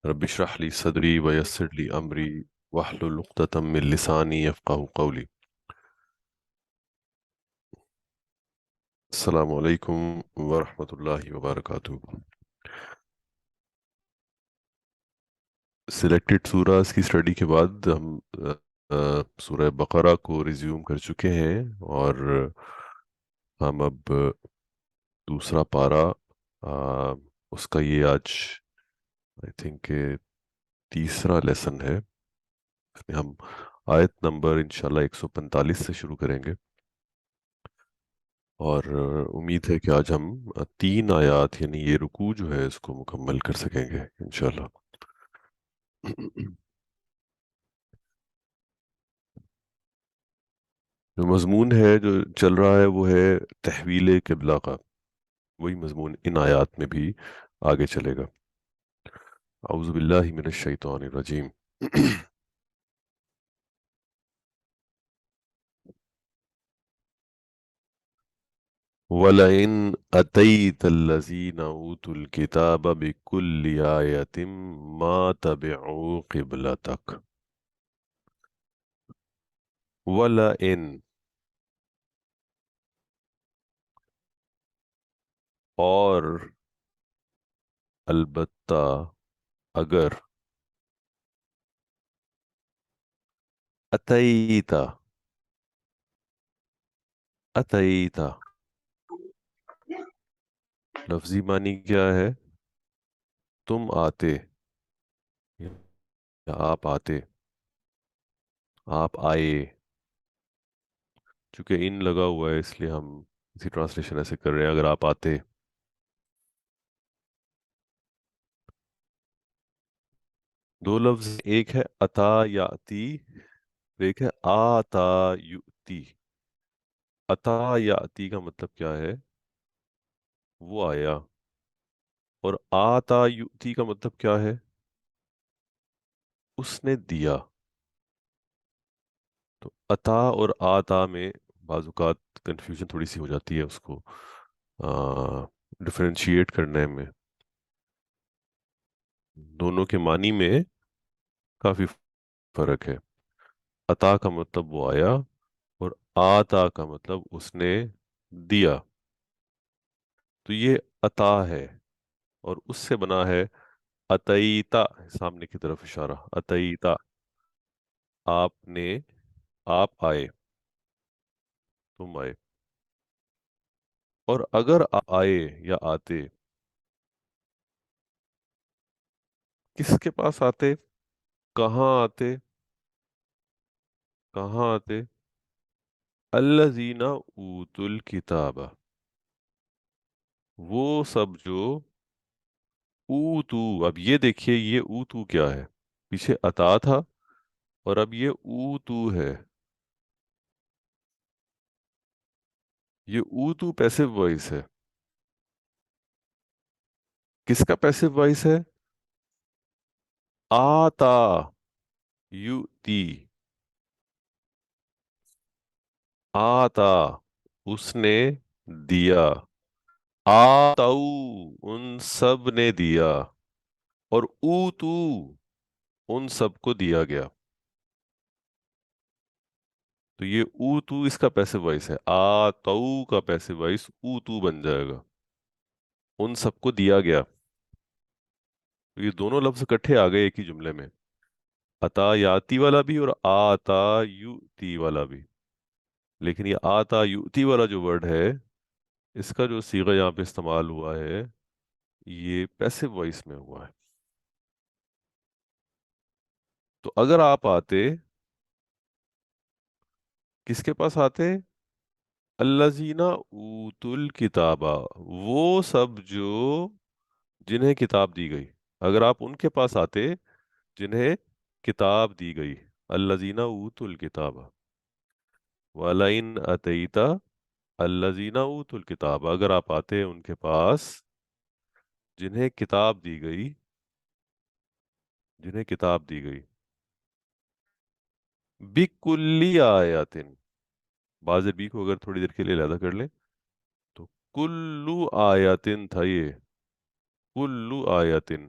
رب اشرح لي صدري ويسر لي أمري واحلل عقدة من لساني يفقه قولي. السلام علیکم ورحمۃ اللہ وبرکاتہ. سلیکٹڈ سورہز کی اسٹڈی کے بعد ہم سورہ بقرہ کو ریزیوم کر چکے ہیں، اور ہم اب دوسرا پارہ، اس کا یہ آج آئی تھنک تیسرا لیسن ہے. اس میں ہم آیت نمبر انشاءاللہ 145 سے شروع کریں گے، اور امید ہے کہ آج ہم 3 آیات یعنی یہ رکوع جو ہے اس کو مکمل کر سکیں گے انشاءاللہ. جو مضمون ہے جو چل رہا ہے وہ ہے تحویل قبلہ کا. وہی مضمون ان آیات میں بھی آگے چلے گا. اعوذ باللہ من الشیطان الرجیم. وَلَئِنْ أَتَيْتَ الَّذِينَ أُوتُوا الْكِتَابَ بِكُلِّ آيَةٍ مَا تَبِعُوا قِبْلَتَكَ. وَلَئِنْ، اور البتہ اگر، اتیتا، اتیتا لفظی معنی کیا ہے؟ تم آتے یا آپ آتے، آپ آئے. چونکہ ان لگا ہوا ہے اس لیے ہم اسی ٹرانسلیشن ایسے کر رہے ہیں. اگر آپ آتے، دو لفظ، ایک ہے اتا یاتی، ایک ہے آتا یؤتی. اتا یاتی کا مطلب کیا ہے؟ وہ آیا. اور آتا یؤتی کا مطلب کیا ہے؟ اس نے دیا. تو اتا اور آتا میں بعض اوقات کنفیوژن تھوڑی سی ہو جاتی ہے اس کو ڈفرینشیٹ کرنے میں. دونوں کے معنی میں کافی فرق ہے. عطا کا مطلب وہ آیا، اور آتا کا مطلب اس نے دیا. تو یہ عطا ہے، اور اس سے بنا ہے اتیتا، سامنے کی طرف اشارہ. اتیتا، آپ نے، آپ آئے، تم آئے. اور اگر آپ آئے یا آتے، کس کے پاس آتے؟ کہاں آتے؟ کہاں آتے؟ الذین اوتوا الکتاب، وہ سب جو اوتو. اب یہ دیکھیے یہ اوتو کیا ہے؟ پیچھے عطا تھا، اور اب یہ اوتو ہے. یہ اوتو پیسو وائس ہے. کس کا پیسو وائس ہے؟ آتا یؤتی. آتا، اس نے دیا. آتاؤ، ان سب نے دیا. اور اوتو، ان سب کو دیا گیا. تو یہ اوتو اس کا پیسو وائس ہے. آتاؤ کا پیسو وائس اوتو بن جائے گا. ان سب کو دیا گیا. تو یہ دونوں لفظ اکٹھے آ گئے ایک ہی جملے میں. عطا یاتی والا بھی اور آتا یؤتی والا بھی. لیکن یہ آتا یؤتی والا جو ورڈ ہے، اس کا جو صیغہ یہاں پہ استعمال ہوا ہے، یہ پیسو وائس میں ہوا ہے. تو اگر آپ آتے، کس کے پاس آتے؟ الذین اوتوا الکتاب، وہ سب جو جنہیں کتاب دی گئی. اگر آپ ان کے پاس آتے جنہیں کتاب دی گئی. الذین اوتوا الکتاب. وَلَئِنْ أَتَيْتَ الذین اوتوا الکتاب، اگر آپ آتے ان کے پاس جنہیں کتاب دی گئی، جنہیں کتاب دی گئی. بِكُلِّ آیاتٍ، باز بی کو اگر تھوڑی دیر کے لیے علیحدہ کر لیں تو کلو آیاتن تھا. یہ کلو آیاتن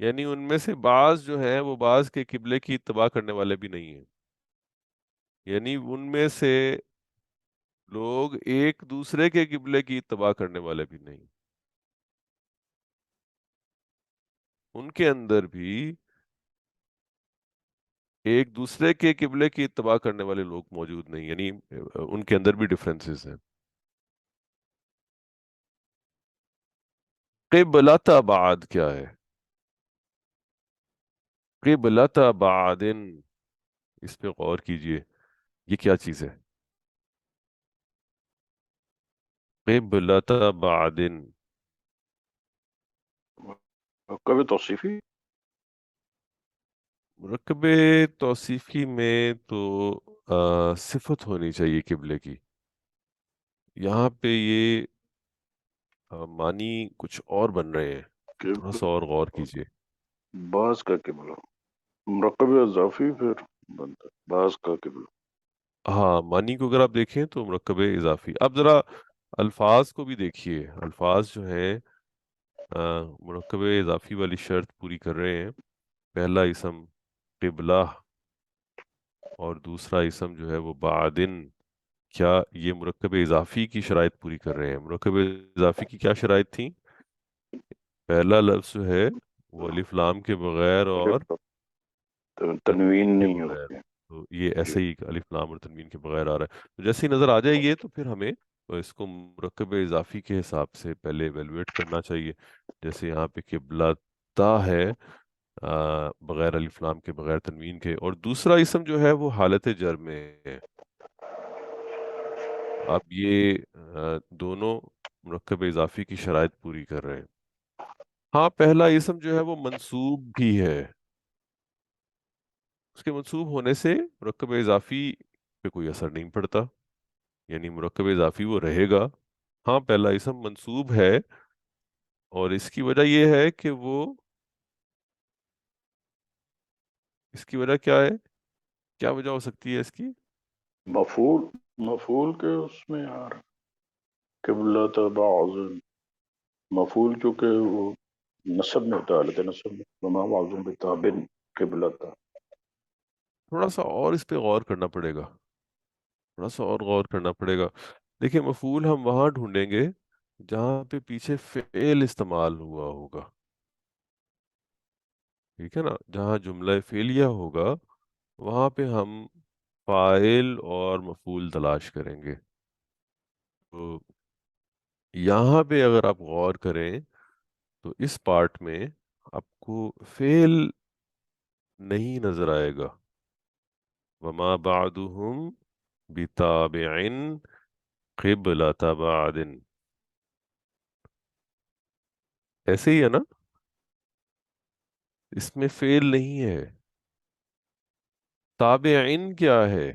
یعنی ان میں سے بعض جو ہیں وہ بعض کے قبلے کی اتباع کرنے والے بھی نہیں ہیں، یعنی ان میں سے لوگ ایک دوسرے کے قبلے کی اتباع کرنے والے بھی نہیں، ان کے اندر بھی ایک دوسرے کے قبلے کی اتباع کرنے والے لوگ موجود نہیں، یعنی ان کے اندر بھی ڈفرینسز ہیں۔ قبلۃ بعد کیا ہے؟ قبلۃ بعد، اس پہ غور کیجئے، یہ کیا چیز ہے؟ قبلۃ بعد، کبھی توصیفی. مرکب توصیفی میں تو صفت ہونی چاہیے قبلے کی، یہاں پہ یہ معنی کچھ اور بن رہے ہیں، کہ تھوڑا سا اور غور کیجئے۔ بعض کا قبلہ مرکب اضافی پھر بنتا ہے بعض کا قبلہ. ہاں، معنی کو اگر آپ دیکھیں تو مرکب اضافی۔ اب ذرا الفاظ کو بھی دیکھیے، الفاظ جو ہیں مرکب اضافی والی شرط پوری کر رہے ہیں۔ پہلا اسم قبلہ اور دوسرا اسم جو ہے وہ بعدن، کیا یہ مرکب اضافی کی شرائط پوری کر رہے ہیں؟ مرکب اضافی کی کیا شرائط تھیں؟ پہلا لفظ جو ہے وہ الف لام کے بغیر اور تنوین تنوین کے نہیں بغیر، ہوتی ہے. تو یہ جی. ایسے ہی الف لام اور تنوین کے بغیر آ رہا ہے، تو جیسے ہی نظر آ جائے یہ تو پھر ہمیں اس کو مرکب اضافی کے حساب سے پہلے ایویلویٹ کرنا چاہیے۔ جیسے یہاں پہ قبلہ تا ہے بغیر الف لام کے بغیر تنوین کے، اور دوسرا اسم جو ہے وہ حالت جر میں ہے۔ اب یہ دونوں مرکب اضافی کی شرائط پوری کر رہے ہیں۔ ہاں، پہلا اسم جو ہے وہ منصوب بھی ہے، اس کے منصوب ہونے سے مرکب اضافی پہ کوئی اثر نہیں پڑتا، یعنی مرکب اضافی وہ رہے گا۔ ہاں، پہلا اسم منصوب ہے، اور اس کی وجہ یہ ہے کہ وہ، اس کی وجہ کیا ہے؟ کیا وجہ ہو سکتی ہے اس کی؟ مفعول مفعول کے اس میں یار قبلۃ بعض مفعول چونکہ وہ نصب میں ہوتا ہے حالت نصب میں وما بعض بتابن قبلۃ. تھوڑا سا اور اس پہ غور کرنا پڑے گا، تھوڑا سا اور غور کرنا پڑے گا۔ دیکھیں، مفعول ہم وہاں ڈھونڈیں گے جہاں پہ پیچھے فعل استعمال ہوا ہوگا، ٹھیک ہے نا؟ جہاں جملہ فعلیہ ہوگا وہاں پہ ہم فاعل اور مفعول تلاش کریں گے۔ تو یہاں پہ اگر آپ غور کریں تو اس پارٹ میں آپ کو فعل نہیں نظر آئے گا، وما بعدهم بتابع قبلة بعد، ایسے ہی ہے نا؟ اس میں فعل نہیں ہے۔ تابعین کیا ہے؟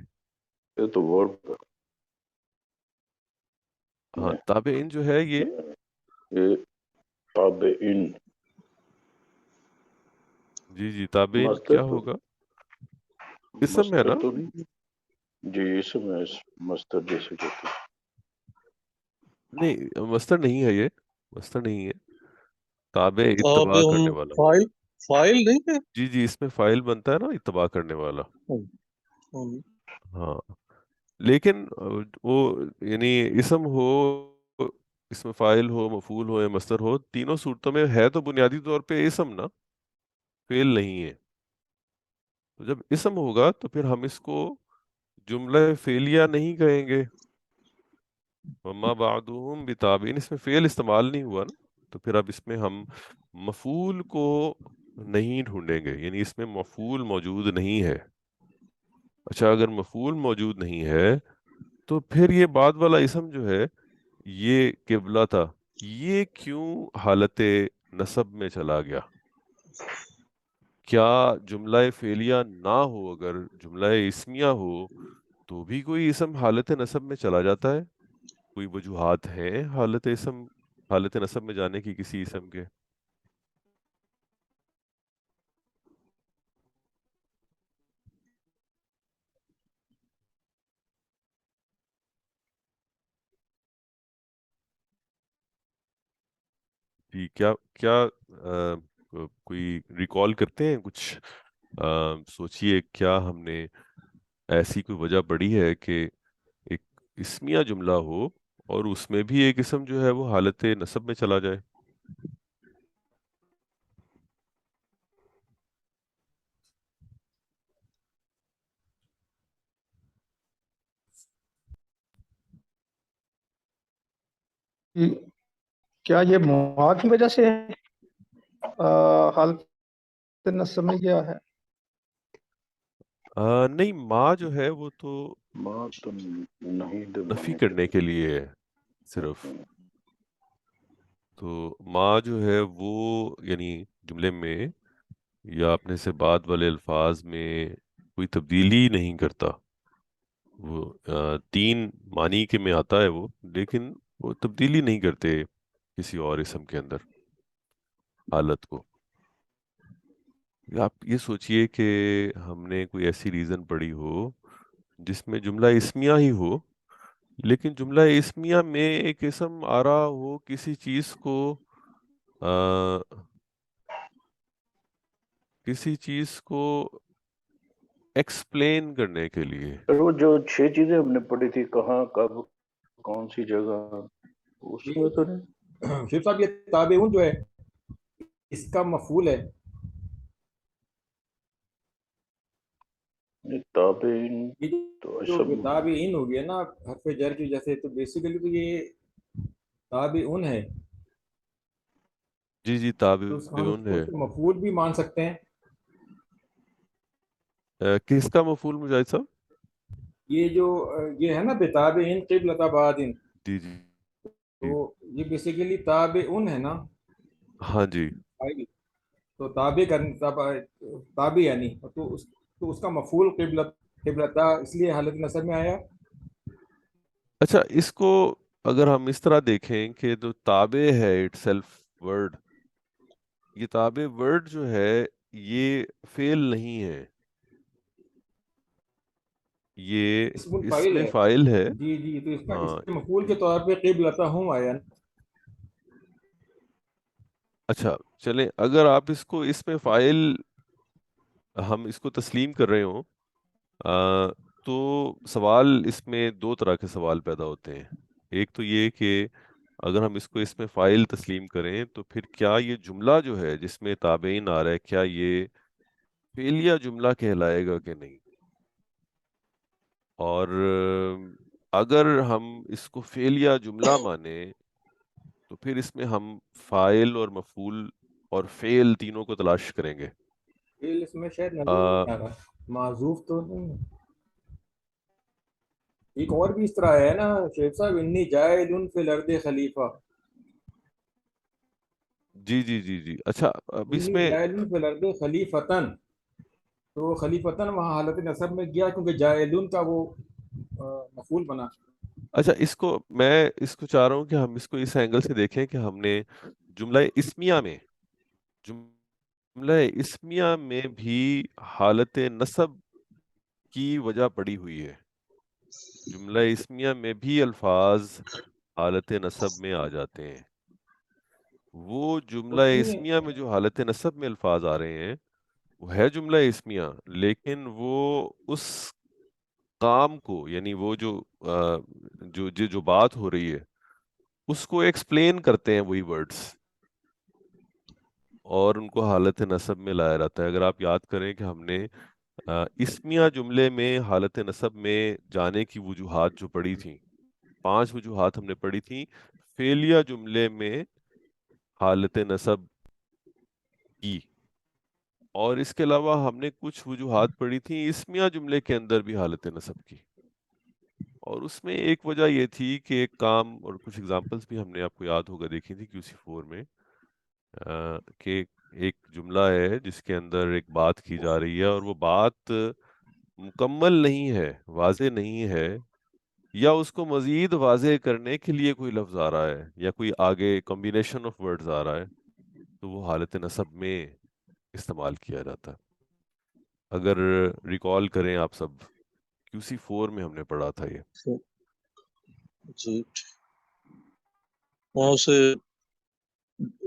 یہ تو ورب ہاں، میں تابعین جو ہے یہ، یہ تابعین جی جی، تابعین مصدر کیا تو ہوگا؟ اسم ہے مصدر نا؟ تو نہیں. جی اس میں مصدر جیسے کہتے ہیں. نہیں، مصدر نہیں ہے یہ، مصدر نہیں ہے، تابع اب اتباع ہم کرنے والا۔ فائل فائل نہیں ہے. جی جی، اس میں فائل بنتا ہے نا اتباع کرنے والا۔ ہم، ہاں، لیکن وہ، یعنی اسم ہو، اس میں فاعل ہو، مفعول ہو یا مصدر ہو، تینوں صورتوں میں ہے تو بنیادی طور پہ اسم نا، فعل نہیں ہے۔ تو جب اسم ہوگا تو پھر ہم اس کو جملہ فعلیہ نہیں کہیں گے، وما بعدهم بتابعین، اس میں فعل استعمال نہیں ہوا نا، تو پھر اب اس میں ہم مفعول کو نہیں ڈھونڈیں گے، یعنی اس میں مفعول موجود نہیں ہے۔ اچھا، اگر مفعول موجود نہیں ہے تو پھر یہ بعد والا اسم جو ہے، یہ قبلہ تھا، یہ کیوں حالت نصب میں چلا گیا؟ کیا جملہ فعلیہ نہ ہو، اگر جملہ اسمیہ ہو تو بھی کوئی اسم حالت نصب میں چلا جاتا ہے؟ کوئی وجوہات ہیں حالت نصب میں جانے کی کسی اسم کے؟ جی، کیا کیا کوئی ریکال کرتے ہیں کچھ؟ سوچیے کیا ہم نے ایسی کوئی وجہ پڑھی ہے کہ ایک اسمیہ جملہ ہو اور اس میں بھی ایک اسم جو ہے وہ حالت نصب میں چلا جائے؟ کیا یہ موا کی وجہ سے حالت نصب میں کیا ہے؟ نہیں، ما جو ہے وہ تو ماں تو نہیں نفی دبانے کے کرنے کے لیے ہے صرف. تو ما جو ہے وہ یعنی جملے میں یا اپنے سے بعد والے الفاظ میں کوئی تبدیلی نہیں کرتا. وہ تین معنی کے میں آتا ہے وہ، لیکن وہ تبدیلی نہیں کرتے کسی اور اسم کے اندر حالت کو. آپ یہ سوچئے کہ ہم نے کوئی ایسی ریزن پڑھی ہو جس میں جملہ اسمیہ ہی ہو، لیکن جملہ اسمیہ میں ایک اسم آ رہا ہو کسی چیز کو ایکسپلین کرنے کے لیے. وہ جو 6 چیزیں ہم نے پڑھی تھی، کہاں، کب، کون سی جگہ، اس میں تو نہیں. شیخ صاحب یہ تابعون جو ہے اس کا مفعول ہے. تابعین یہ تو جو سب تابعین ہو گیا نا حرف جر کی وجہ سے، تو بیسیکلی تو یہ تابعون ہے. جی تو ہم اس تابعون کو ہے. اس کے مفعول بھی مان سکتے ہیں. کس کا مفعول مجاہد صاحب؟ یہ جو یہ ہے نا بتابعین قبلۃ بعد، جی جی تو جی. یہ بیسیکلی تابعون ہے نا. ہاں جی. تو تابع تابع یعنی تو اس کا مفعول قبلتا اس لیے حالت نصب میں آیا. اچھا، اس کو اگر ہم اس طرح دیکھیں کہ جو تابع ہے اٹ سیلف ورڈ، یہ تابع ورڈ جو ہے یہ فعل نہیں ہے، یہ اسم اس الفاعل میں ہے. فاعل ہے. جی جی، تو اس ہاں. کے مفعول کے طور پہ قبلتا ہوں آیا. اچھا چلیں، اگر آپ اس کو اس میں فاعل ہم اس کو تسلیم کر رہے ہوں تو سوال اس میں دو طرح کے سوال پیدا ہوتے ہیں. ایک تو یہ کہ اگر ہم اس کو اس میں فاعل تسلیم کریں تو پھر کیا یہ جملہ جو ہے جس میں تابعین آ رہا ہے، کیا یہ فعلیہ جملہ کہلائے گا کہ نہیں؟ اور اگر ہم اس کو فعلیہ جملہ مانیں تو پھر اس میں ہم فاعل اور مفعول اور فعل تینوں کو تلاش کریں گے. فعل اس میں شاید نظر نہیں آ رہا، معذوف تو نہیں ہے. ایک اور بھی اس طرح ہے نا شیخ صاحب، انی جاعل فی الارض خلیفہ. جی. اچھا، اب اس انی میں جاعل فی الارض خلیفتن، تو خلیفتن وہاں حالت نصب میں گیا کیونکہ جاعلون کا وہ مفعول بنا. اچھا، اس کو چاہ رہا ہوں کہ ہم اس کو اس اینگل سے دیکھیں کہ ہم نے جملہ اسمیہ میں بھی حالت نصب کی وجہ پڑی ہوئی ہے. جملہ اسمیہ میں بھی الفاظ حالت نصب میں آ جاتے ہیں. وہ جملہ اس میں اسمیہ میں جو حالت نصب میں الفاظ آ رہے ہیں وہ ہے جملہ اسمیہ، لیکن وہ اس کام کو یعنی وہ جو بات ہو رہی ہے اس کو ایکسپلین کرتے ہیں وہی ورڈز، اور ان کو حالت نصب میں لایا جاتا ہے. اگر آپ یاد کریں کہ ہم نے اسمیہ جملے میں حالت نصب میں جانے کی وجوہات جو پڑھی تھیں، 5 وجوہات ہم نے پڑھی تھیں فعلیہ جملے میں حالت نصب کی، اور اس کے علاوہ ہم نے کچھ وجوہات پڑھی تھیں اسمیہ جملے کے اندر بھی حالت نصب کی. اور اس میں ایک وجہ یہ تھی کہ ایک کام، اور کچھ اگزامپلس بھی ہم نے آپ کو یاد ہوگا دیکھی تھی QC4 میں، کہ ایک جملہ ہے جس کے اندر ایک بات کی جا رہی ہے اور وہ بات مکمل نہیں ہے، واضح نہیں ہے، یا اس کو مزید واضح کرنے کے لیے کوئی لفظ آ رہا ہے یا کوئی آگے کمبینیشن آف ورڈز آ رہا ہے، تو وہ حالت نصب میں استعمال کیا جاتا ہے. اگر ریکال کریں آپ سب، QC4 میں ہم نے پڑھا تھا یہ. جی وہاں سے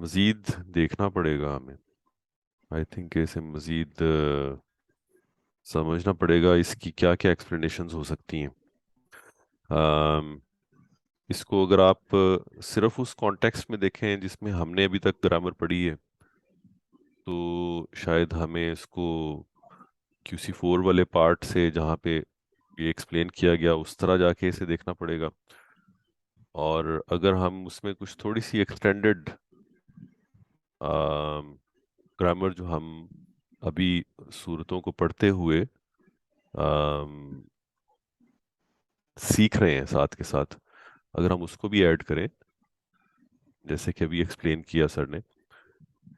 مزید دیکھنا پڑے گا ہمیں. آئی تھنک اسے مزید سمجھنا پڑے گا اس کی کیا کیا ایکسپلینیشنز ہو سکتی ہیں. اس کو اگر آپ صرف اس کانٹیکسٹ میں دیکھیں جس میں ہم نے ابھی تک گرامر پڑھی ہے تو شاید ہمیں اس کو QC4 والے پارٹ سے جہاں پہ یہ ایکسپلین کیا گیا اس طرح جا کے اسے دیکھنا پڑے گا. اور اگر ہم اس میں کچھ تھوڑی سی ایکسٹینڈڈ گرامر جو ہم ابھی صورتوں کو پڑھتے ہوئے سیکھ رہے ہیں ساتھ کے ساتھ، اگر ہم اس کو بھی ایڈ کریں جیسے کہ ابھی ایکسپلین کیا سر نے،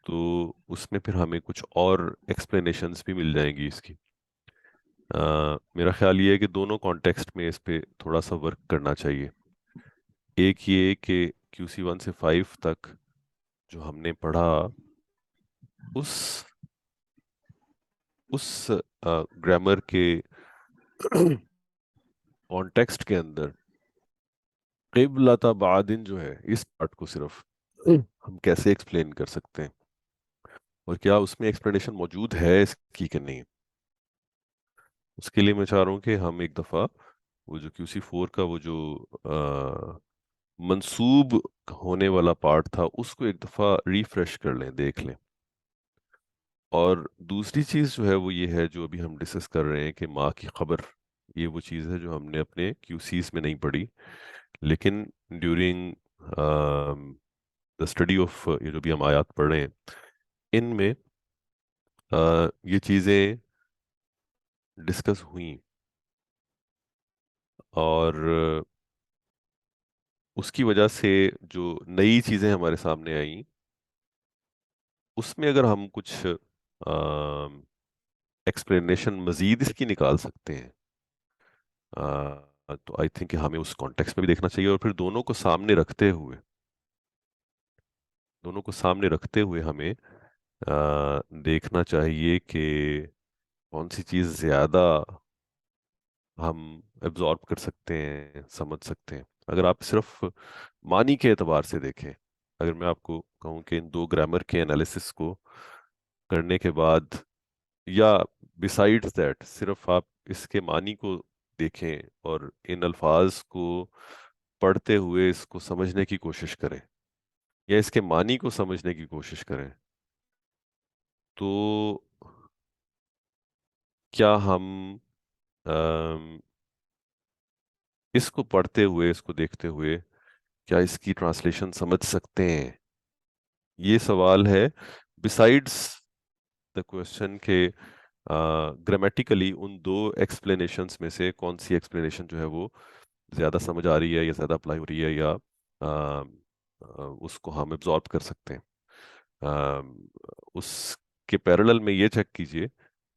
تو اس میں پھر ہمیں کچھ اور ایکسپلینیشنز بھی مل جائیں گی اس کی. میرا خیال یہ ہے کہ دونوں کانٹیکسٹ میں اس پہ تھوڑا سا ورک کرنا چاہیے. ایک یہ کہ QC1 سے 5 تک جو ہم نے پڑھا اس گرامر کے کانٹیکسٹ کے اندر قبلۃ بعدن جو ہے اس پارٹ کو صرف ہم کیسے ایکسپلین کر سکتے ہیں اور کیا اس میں ایکسپلینیشن موجود ہے اس کی کہ نہیں. اس کے لیے میں چاہ رہا ہوں کہ ہم ایک دفعہ وہ جو QC4 کا وہ جو منسوب ہونے والا پارٹ تھا اس کو ایک دفعہ ریفریش کر لیں، دیکھ لیں. اور دوسری چیز جو ہے وہ یہ ہے جو ابھی ہم ڈسکس کر رہے ہیں کہ ماں کی خبر، یہ وہ چیز ہے جو ہم نے اپنے QCs میں نہیں پڑھی، لیکن ڈیورنگ دا اسٹڈی آف یہ جو بھی ہم آیات پڑھ رہے ہیں ان میں یہ چیزیں ڈسکس ہوئیں اور اس کی وجہ سے جو نئی چیزیں ہمارے سامنے آئیں اس میں اگر ہم کچھ ایکسپلینیشن مزید اس کی نکال سکتے ہیں تو آئی تھنک کہ ہمیں اس کانٹیکس میں بھی دیکھنا چاہیے اور پھر دونوں کو سامنے رکھتے ہوئے ہمیں دیکھنا چاہیے کہ کون سی چیز زیادہ ہم ایبزارب کر سکتے ہیں، سمجھ سکتے ہیں. اگر آپ صرف معنی کے اعتبار سے دیکھیں، اگر میں آپ کو کہوں کہ ان دو گرامر کے انالیسس کو کرنے کے بعد یا بسائڈز دیٹ صرف آپ اس کے معنی کو دیکھیں اور ان الفاظ کو پڑھتے ہوئے اس کو سمجھنے کی کوشش کریں یا اس کے معنی کو سمجھنے کی کوشش کریں، تو کیا ہم اس کو پڑھتے ہوئے، اس کو دیکھتے ہوئے کیا اس کی ٹرانسلیشن سمجھ سکتے ہیں؟ یہ سوال ہے بسائڈس دا کوشچن کہ گرامیٹیکلی ان دو ایکسپلینیشنز میں سے کون سی ایکسپلینیشن جو ہے وہ زیادہ سمجھ آ رہی ہے یا زیادہ اپلائی ہو رہی ہے یا اس کو ہم ایبزارب کر سکتے ہیں. اس کے پیرلل میں یہ چیک کیجئے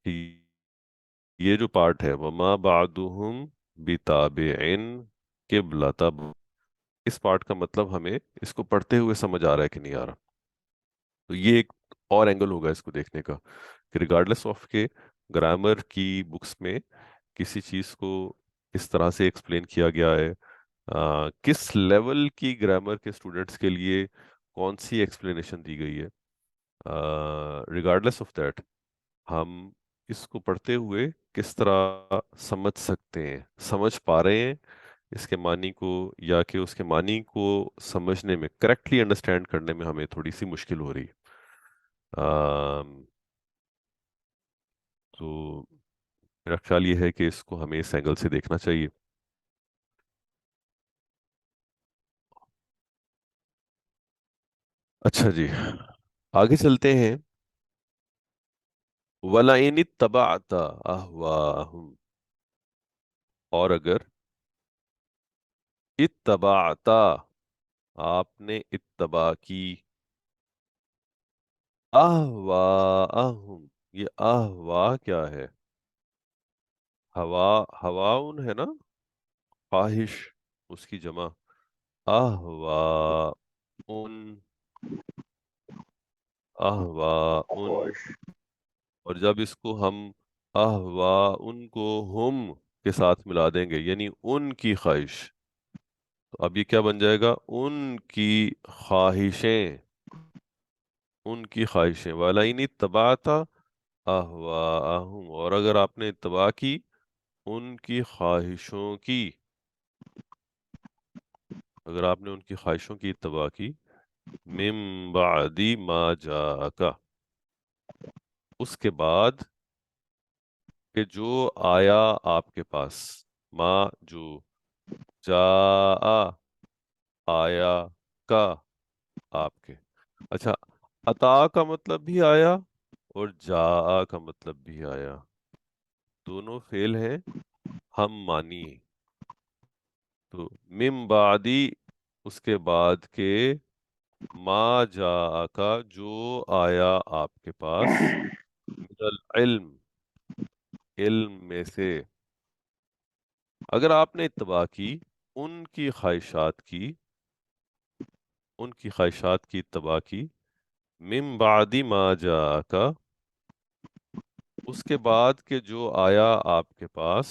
کہ یہ جو پارٹ ہے وَمَا بَعْدُهُمْ بِتَابِعٍ قِبْلَةَ، اس پارٹ کا مطلب ہمیں اس کو پڑھتے ہوئے سمجھ آ رہا ہے کہ نہیں آ رہا. تو یہ ایک اور اینگل ہوگا اس کو دیکھنے کا کہ ریگارڈلیس آف کے گرامر کی بکس میں کسی چیز کو اس طرح سے ایکسپلین کیا گیا ہے، کس لیول کی گرامر کے اسٹوڈنٹس کے لیے کون سی ایکسپلینیشن دی گئی ہے، ریگارڈلیس آف دیٹ ہم اس کو پڑھتے ہوئے کس طرح سمجھ سکتے ہیں، سمجھ پا رہے ہیں اس کے معنی کو، یا کہ اس کے معنی کو سمجھنے میں، کریکٹلی انڈرسٹینڈ کرنے میں ہمیں تھوڑی سی مشکل ہو رہی ہے. تو میرا خیال یہ ہے کہ اس کو ہمیں اس اینگل سے دیکھنا چاہیے. اچھا جی، آگے چلتے ہیں. وَلَئِنِ اتَّبَعْتَ أَهْوَاءَهُمْ، اور اگر اتبعت آپ نے اتباع کی، اہواءہم، یہ اہوا کیا ہے؟ ہواؤن ہے نا، خواہش، اس کی جمع اہواؤن، اہواؤن. خواہش. اور جب اس کو ہم اہواؤن کو ہم کے ساتھ ملا دیں گے یعنی ان کی خواہش، تو اب یہ کیا بن جائے گا؟ ان کی خواہشیں. ان کی خواہشیں، وَلَئِنِ اتَّبَعْتَ أَهْوَاءَهُمْ، اور اگر آپ نے اتباع کی ان کی خواہشوں کی، اگر آپ نے ان کی خواہشوں کی اتباع کی، من بعد ما جاءک، اس کے بعد کہ جو آیا آپ کے پاس، ما جو، جاء آیا، کا آپ کے، اچھا عطا کا مطلب بھی آیا اور جاء کا مطلب بھی آیا، دونوں فعل ہیں ہم معنی، تو من بعدی اس کے بعد کے، ما جاء کا جو آیا آپ کے پاس، من العلم علم میں سے، اگر آپ نے اتباع کی ان کی خواہشات کی، ان کی خواہشات کی اتباع کی، من بعد ما جاءک اس کے بعد کہ جو آیا آپ کے پاس،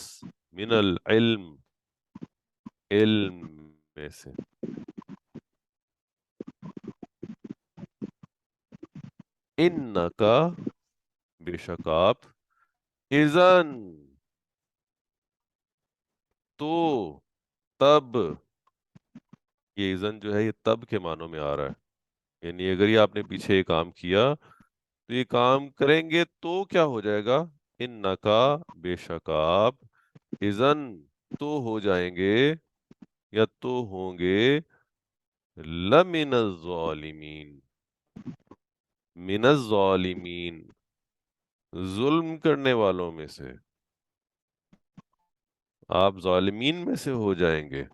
من العلم علم میں سے، انکا بے شک آپ، اذن تو، تب، یہ اذن جو ہے یہ تب کے معنوں میں آ رہا ہے، یعنی اگر یہ آپ نے پیچھے یہ کام کیا تو یہ کام کریں گے تو کیا ہو جائے گا، انکا بے شک آپ، اذن تو ہو جائیں گے یا تو ہوں گے، لمن الظالمین من الظالمین ظلم کرنے والوں میں سے، آپ ظالمین میں سے ہو جائیں گے،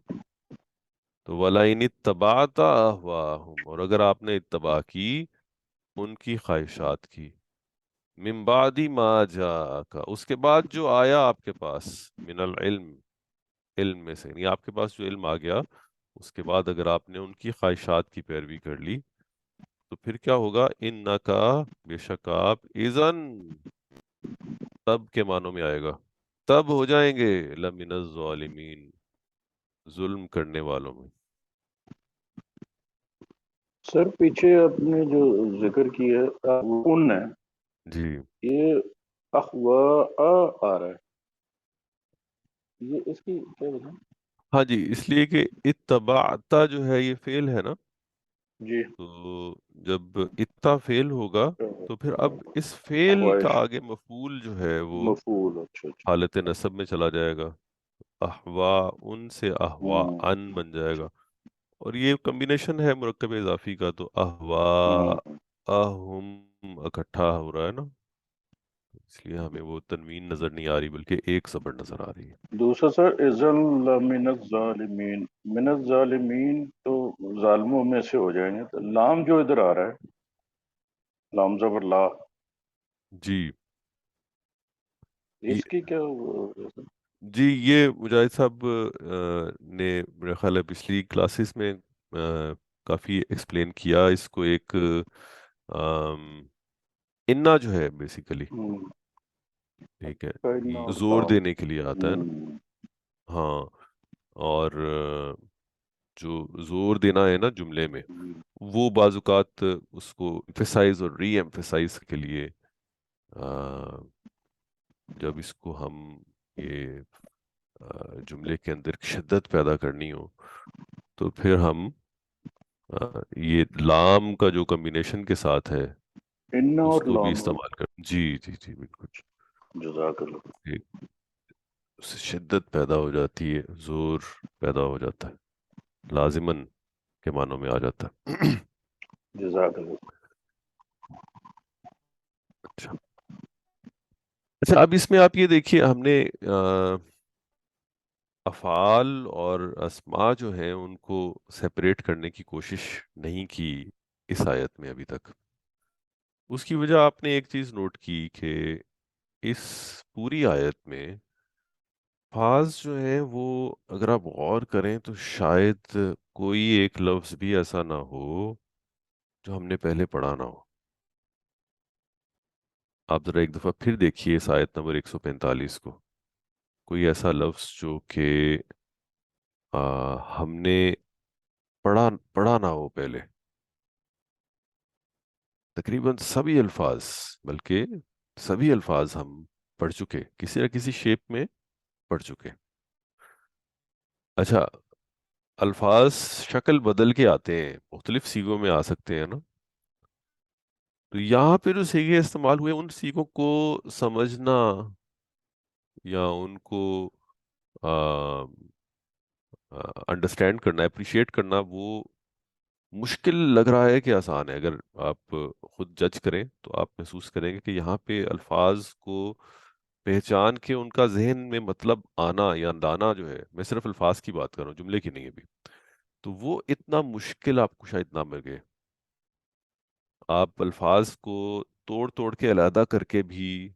تو وَلَئِنِ اتَّبَعْتَ أَهْوَاءَهُمْ، اور اگر آپ نے اتباع کی ان کی خواہشات کی، من بعد ما جاءک اس کے بعد جو آیا آپ کے پاس، من العلم علم میں سے، یعنی آپ کے پاس جو علم آ گیا اس کے بعد اگر آپ نے ان کی خواہشات کی پیروی کر لی تو پھر کیا ہوگا، انکا بے شک آپ، اذن تب کے معنوں میں آئے گا، تب ہو جائیں گے، لمن الظالمین ظلم کرنے والوں میں۔ سر پیچھے آپ نے جو ذکر کیا ان ہے، جی یہ اخوا آ رہا ہے، یہ اس کی کیا وجہ ہے؟ ہاں جی، اس لیے کہ اتبعتا جو ہے یہ فعل ہے نا، جی تو جب اتا فعل ہوگا تو پھر اب اس فعل کا خواہش آگے مفعول جو ہے وہ مفعول، اچھا اچھا، حالت نصب میں چلا جائے گا، احوا ان سے احوا ہوں ان بن جائے گا، اور یہ کمبینیشن ہے مرکب اضافی کا، تو احوا ہوں اہم اکٹھا ہو رہا ہے نا، اس لیے ہمیں وہ تنوین نظر نہیں آ رہی بلکہ ایک زبر نظر آ رہی ہے۔ دوسرا سر اذن لمن الظالمین، من الظالمین تو ظالموں میں سے ہو جائیں گے، تو لام جو ادھر آ رہا ہے، لام زبر لا، جی اس یہ- کی کیا جی یہ مجاہد صاحب نے میرا خیال ہے پچھلی کلاسز میں کافی ایکسپلین کیا اس کو، ایک انا جو ہے بیسیکلی، ٹھیک ہے، کرنا اور زور لام، دینے کے لیے آتا ہے نا، ہاں، اور جو زور دینا ہے نا جملے میں، وہ بعض اوقات اس کو ایمفیسائز اور ری ایمفیسائز کے لیے جب اس کو ہم یہ جملے کے اندر شدت پیدا کرنی ہو تو پھر ہم یہ لام کا جو کمبینیشن کے ساتھ ہے انا اس اور کو بھی لام، استعمال کر، جی جی جی بالکل، جزاک اللہ، ایک اس سے شدت پیدا ہو جاتی ہے، زور پیدا ہو جاتا ہے، لازمن کے معنوں میں آ جاتا ہے۔ جزاک اللہ۔ اچھا اچھا، اب اس میں آپ یہ دیکھیے ہم نے افعال اور اسماء جو ہیں ان کو سیپریٹ کرنے کی کوشش نہیں کی اس آیت میں ابھی تک، اس کی وجہ آپ نے ایک چیز نوٹ کی کہ اس پوری آیت میں الفاظ جو ہیں وہ اگر آپ غور کریں تو شاید کوئی ایک لفظ بھی ایسا نہ ہو جو ہم نے پہلے پڑھا نہ ہو۔ آپ ذرا ایک دفعہ پھر دیکھیے اس آیت نمبر 145 کو، کوئی ایسا لفظ جو کہ ہم نے پڑھا نہ ہو پہلے، تقریباً سبھی الفاظ، بلکہ سبھی الفاظ ہم پڑھ چکے، کسی نہ کسی شیپ میں پڑھ چکے. اچھا، الفاظ شکل بدل کے آتے ہیں، مختلف سیغوں میں آ سکتے ہیں نا. تو یہاں پہ جو سیغے استعمال ہوئے ان سیغوں کو سمجھنا یا ان کو انڈرسٹینڈ کرنا، اپریشیٹ کرنا، وہ مشکل لگ رہا ہے کہ آسان ہے. اگر آپ خود جج کریں تو آپ محسوس کریں گے کہ یہاں پہ الفاظ کو پہچان کے ان کا ذہن میں مطلب آنا یا لانا جو ہے، میں صرف الفاظ کی بات کر رہا ہوں، جملے کی نہیں ابھی، تو وہ اتنا مشکل آپ کو شاید نہ لگے. آپ الفاظ کو توڑ توڑ کے علیحدہ کر کے بھی